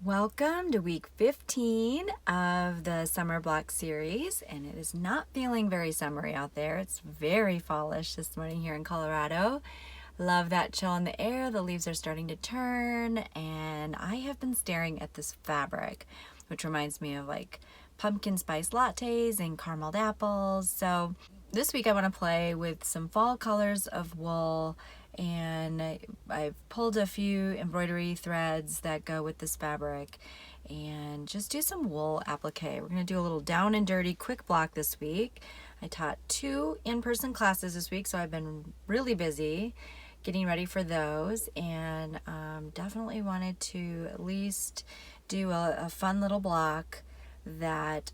Welcome to week 15 of the summer block series, and it is not feeling very summery out there. It's very fallish this morning here in Colorado. Love that chill in the air. The leaves are starting to turn, and I have been staring at this fabric, which reminds me of like pumpkin spice lattes and carameled apples. So this week I want to play with some fall colors of wool, and I've pulled a few embroidery threads that go with this fabric and just do some wool applique. We're going to do a little down and dirty quick block this week. I taught 2 in-person classes this week, so I've been really busy getting ready for those, and definitely wanted to at least do a fun little block that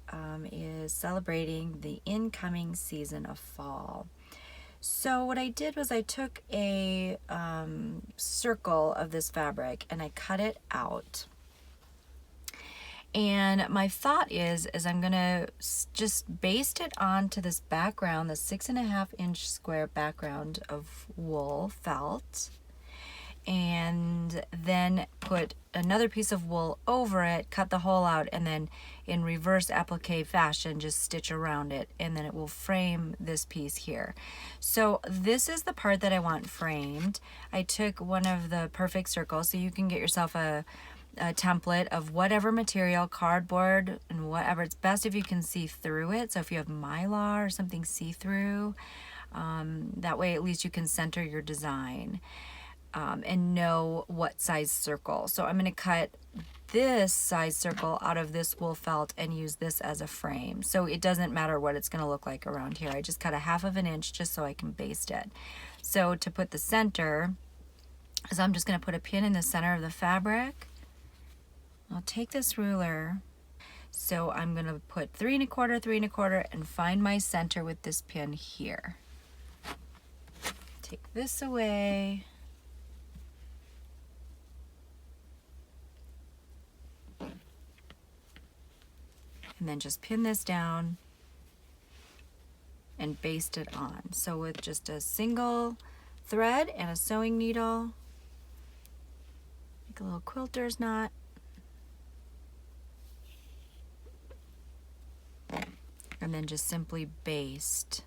is celebrating the incoming season of fall. So what I did was I took a circle of this fabric and I cut it out. And my thought is I'm gonna just baste it onto this background, the 6.5-inch square background of wool felt, and then put another piece of wool over it, cut the hole out, and then in reverse applique fashion just stitch around it, and then it will frame this piece here. So this is the part that I want framed. I took one of the perfect circles, so you can get yourself a template of whatever material, cardboard and whatever. It's best if you can see through it, so if you have mylar or something see-through, that way at least you can center your design. And know what size circle. So I'm going to cut this size circle out of this wool felt and use this as a frame. So it doesn't matter what it's going to look like around here. I just cut 1/2 inch just so I can baste it. So to put the center, is I'm just going to put a pin in the center of the fabric. I'll take this ruler. So I'm going to put 3 1/4, 3 1/4, and find my center with this pin here. Take this away. And then just pin this down and baste it on. So with just a single thread and a sewing needle, make a little quilter's knot. And then just simply baste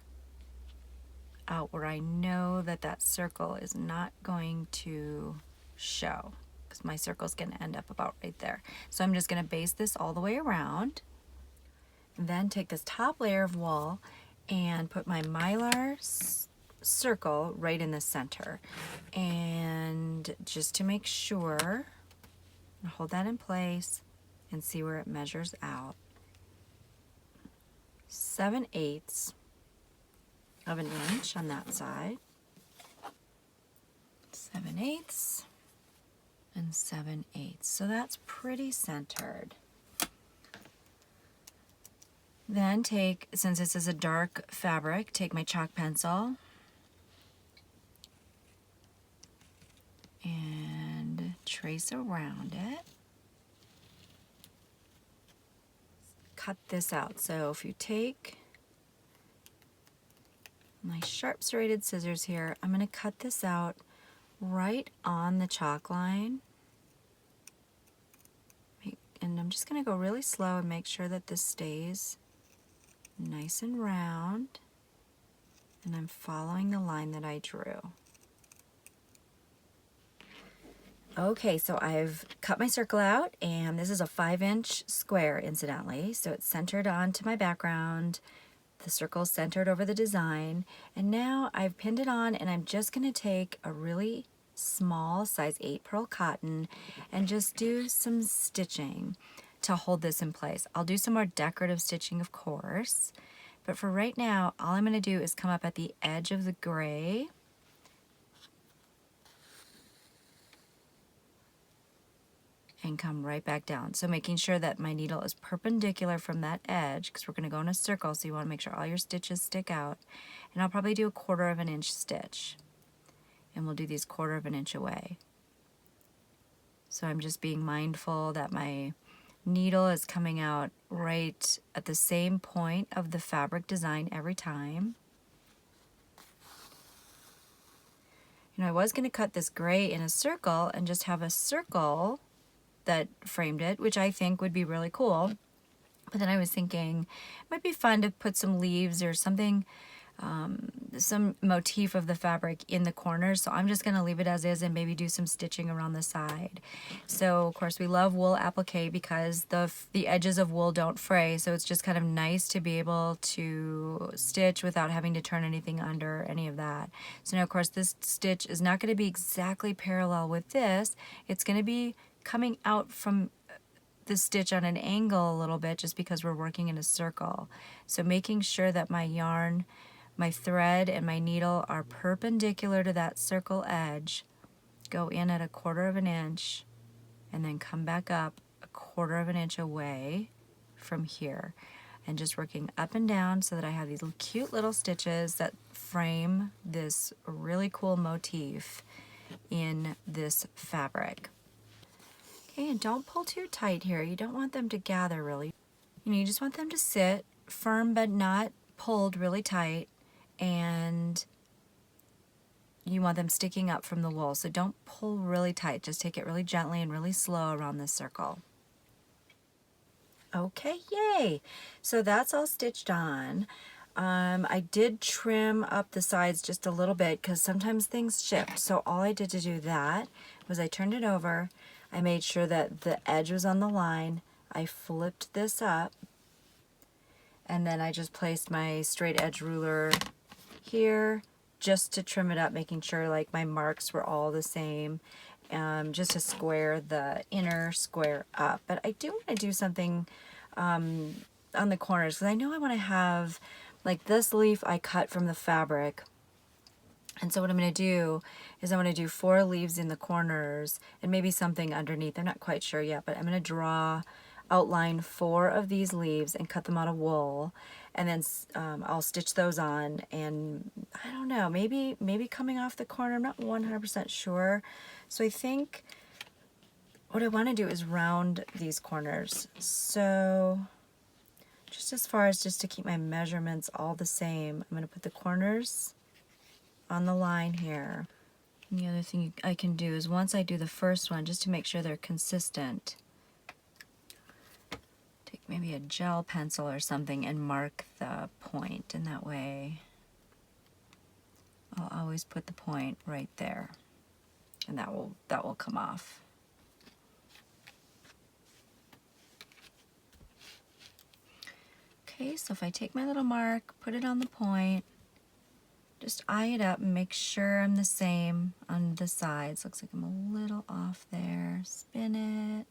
out where I know that that circle is not going to show, because my circle's going to end up about right there. So I'm just going to baste this all the way around. Then take this top layer of wool and put my mylar circle right in the center. And just to make sure, hold that in place and see where it measures out. 7/8 of an inch on that side. 7/8 and 7/8. So that's pretty centered. Then take, since this is a dark fabric, take my chalk pencil and trace around it. Cut this out. So if you take my sharp serrated scissors here, I'm going to cut this out right on the chalk line. And I'm just going to go really slow and make sure that this stays nice and round, and I'm following the line that I drew. Okay, so I've cut my circle out, and this is a 5-inch square, incidentally, so it's centered onto my background. The circle's centered over the design, and now I've pinned it on, and I'm just going to take a really small size 8 pearl cotton and just do some stitching to hold this in place. I'll do some more decorative stitching, of course, but for right now, all I'm going to do is come up at the edge of the gray and come right back down. So making sure that my needle is perpendicular from that edge, because we're going to go in a circle, so you want to make sure all your stitches stick out. And I'll probably do a 1/4 inch stitch, and we'll do these 1/4 inch away. So I'm just being mindful that my needle is coming out right at the same point of the fabric design every time. You know, I was going to cut this gray in a circle and just have a circle that framed it, which I think would be really cool. But then I was thinking it might be fun to put some leaves or something, some motif of the fabric in the corners. So I'm just going to leave it as is and maybe do some stitching around the side. So of course we love wool applique because the edges of wool don't fray. So it's just kind of nice to be able to stitch without having to turn anything under, any of that. So now of course this stitch is not going to be exactly parallel with this. It's going to be coming out from the stitch on an angle a little bit just because we're working in a circle. So making sure that my yarn, my thread, and my needle are perpendicular to that circle edge, go in at 1/4 of an inch, and then come back up 1/4 of an inch away from here. And just working up and down so that I have these little cute little stitches that frame this really cool motif in this fabric. Okay, and don't pull too tight here. You don't want them to gather really. You just want them to sit firm but not pulled really tight, and you want them sticking up from the wool. So don't pull really tight. Just take it really gently and really slow around this circle. Okay, yay! So that's all stitched on. I did trim up the sides just a little bit because sometimes things shift. So all I did to do that was I turned it over. I made sure that the edge was on the line. I flipped this up, and then I just placed my straight edge ruler here just to trim it up, making sure like my marks were all the same, just to square the inner square up. But I do want to do something on the corners because I know I want to have like this leaf I cut from the fabric. And so what I'm going to do is I'm going to do 4 leaves in the corners and maybe something underneath. I'm not quite sure yet, but I'm going to outline 4 of these leaves and cut them out of wool. And then I'll stitch those on, and I don't know, maybe coming off the corner. I'm not 100% sure. So I think what I want to do is round these corners. So just as far as just to keep my measurements all the same, I'm going to put the corners on the line here. And the other thing I can do is once I do the first one, just to make sure they're consistent, take maybe a gel pencil or something and mark the point, and that way I'll always put the point right there, and that will come off. Okay, so if I take my little mark, put it on the point, just eye it up and make sure I'm the same on the sides. Looks like I'm a little off there. Spin it.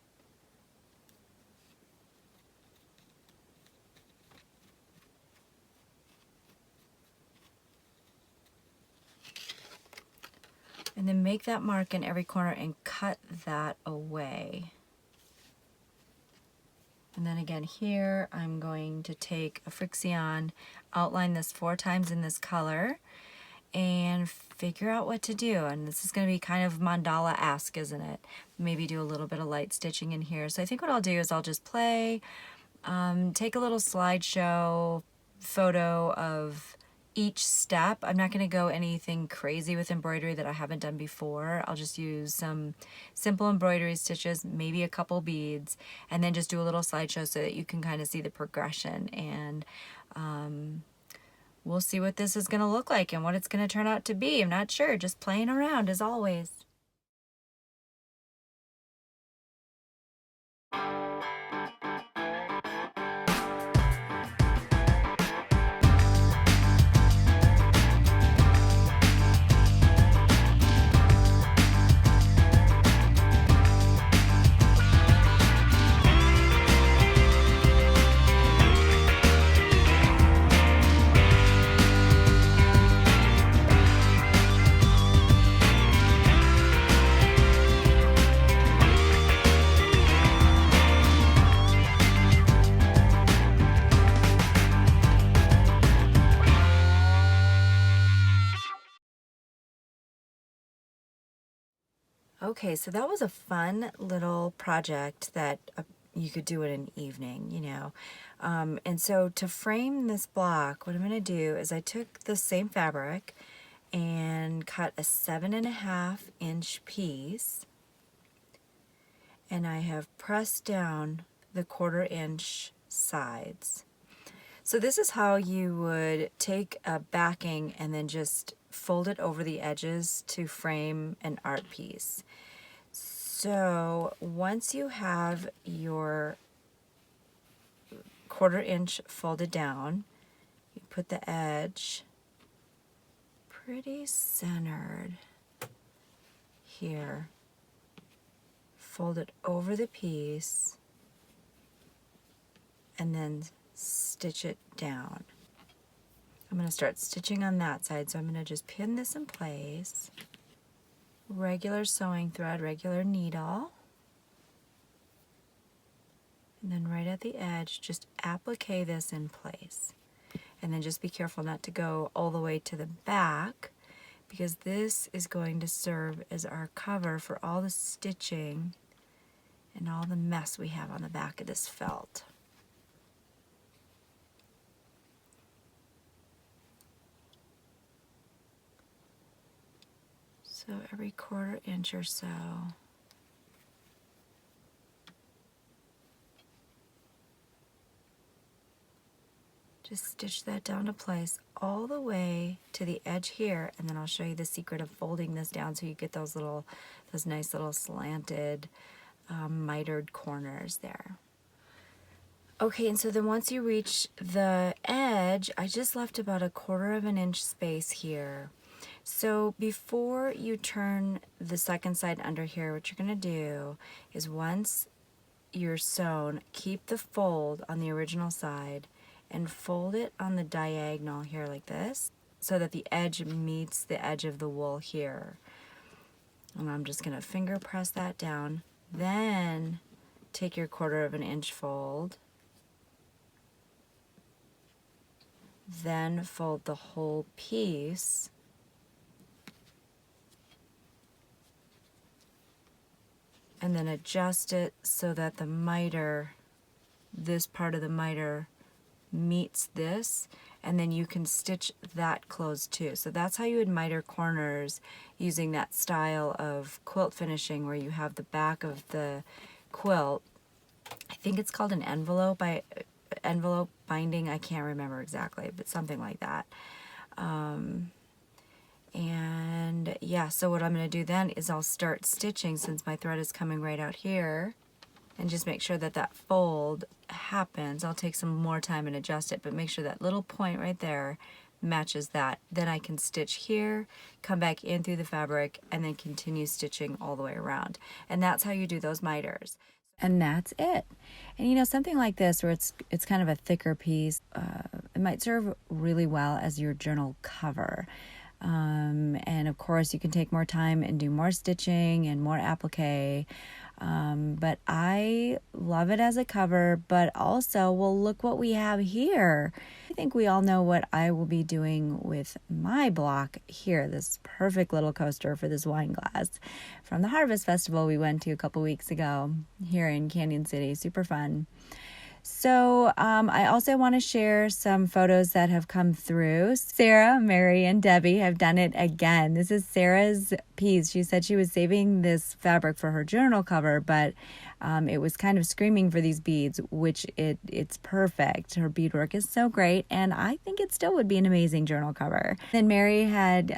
And then make that mark in every corner and cut that away. And then again here, I'm going to take a Frixion, outline this 4 times in this color, and figure out what to do. And this is going to be kind of mandala-esque, isn't it? Maybe do a little bit of light stitching in here. So I think what I'll do is I'll just play, take a little slideshow photo of each step. I'm not going to go anything crazy with embroidery that I haven't done before. I'll just use some simple embroidery stitches, maybe a couple beads, and then just do a little slideshow so that you can kind of see the progression. And we'll see what this is going to look like and what it's going to turn out to be. I'm not sure, just playing around as always. Okay, so that was a fun little project that you could do in an evening, you know. And so to frame this block, what I'm going to do is I took the same fabric and cut a 7.5 inch piece. and I have pressed down the 1/4 inch sides. So this is how you would take a backing and then just fold it over the edges to frame an art piece. So once you have your 1/4 inch folded down, you put the edge pretty centered here, fold it over the piece, and then stitch it down. I'm going to start stitching on that side, so I'm going to just pin this in place. Regular sewing thread, regular needle. And then right at the edge, just applique this in place. And then just be careful not to go all the way to the back, because this is going to serve as our cover for all the stitching and all the mess we have on the back of this felt. So every 1/4 inch or so. Just stitch that down to place all the way to the edge here, and then I'll show you the secret of folding this down so you get those nice little slanted mitered corners there. Okay, and so then once you reach the edge, I just left about a 1/4 inch space here. So before you turn the second side under here, what you're going to do is, once you're sewn, keep the fold on the original side and fold it on the diagonal here like this, so that the edge meets the edge of the wool here. And I'm just going to finger press that down. Then take your 1/4 inch fold, then fold the whole piece, and then adjust it so that the miter, this part of the miter, meets this, and then you can stitch that closed too. So that's how you would miter corners, using that style of quilt finishing where you have the back of the quilt, I think it's called an envelope binding, I can't remember exactly, but something like that. And yeah, so what I'm going to do then is I'll start stitching, since my thread is coming right out here, and just make sure that that fold happens. I'll take some more time and adjust it, but make sure that little point right there matches that. Then I can stitch here, come back in through the fabric, and then continue stitching all the way around. And that's how you do those miters. And that's it. And you know, something like this, where it's kind of a thicker piece, it might serve really well as your journal cover. And of course you can take more time and do more stitching and more applique. But I love it as a cover, but also, well, look what we have here. I think we all know what I will be doing with my block here, this perfect little coaster for this wine glass from the Harvest Festival we went to a couple weeks ago here in Canyon City. Super fun. So I also want to share some photos that have come through. Sarah, Mary, and Debbie have done it again. This is Sarah's piece. She said she was saving this fabric for her journal cover, but it was kind of screaming for these beads, which it's perfect. Her beadwork is so great, and I think it still would be an amazing journal cover. Then Mary had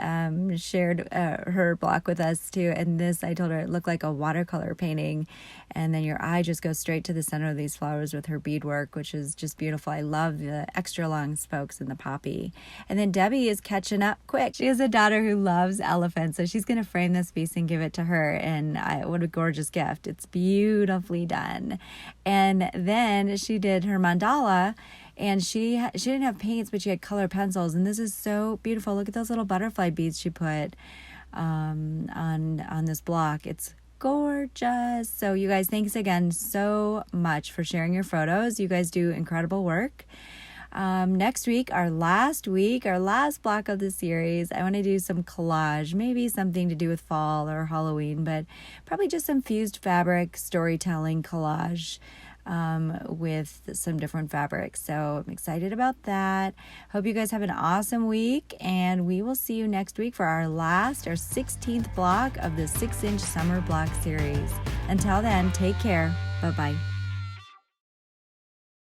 shared her block with us too, and this, I told her, it looked like a watercolor painting, and then your eye just goes straight to the center of these flowers with her beadwork, which is just beautiful. I love the extra long spokes and the poppy. And then Debbie is catching up quick. She has a daughter who loves elephants, so she's going to frame this piece and give it to her, and what a gorgeous gift. It's beautifully done. And then she did her mandala, and she didn't have paints, but she had color pencils, and this is so beautiful. Look at those little butterfly beads she put on this block. It's gorgeous. So you guys, thanks again so much for sharing your photos. You guys do incredible work. Next week, our last block of the series, I want to do some collage, maybe something to do with fall or Halloween, but probably just some fused fabric storytelling collage with some different fabrics. So I'm excited about that. Hope you guys have an awesome week, and we will see you next week for our 16th block of the 6-inch summer block series. Until then, take care. Bye-bye.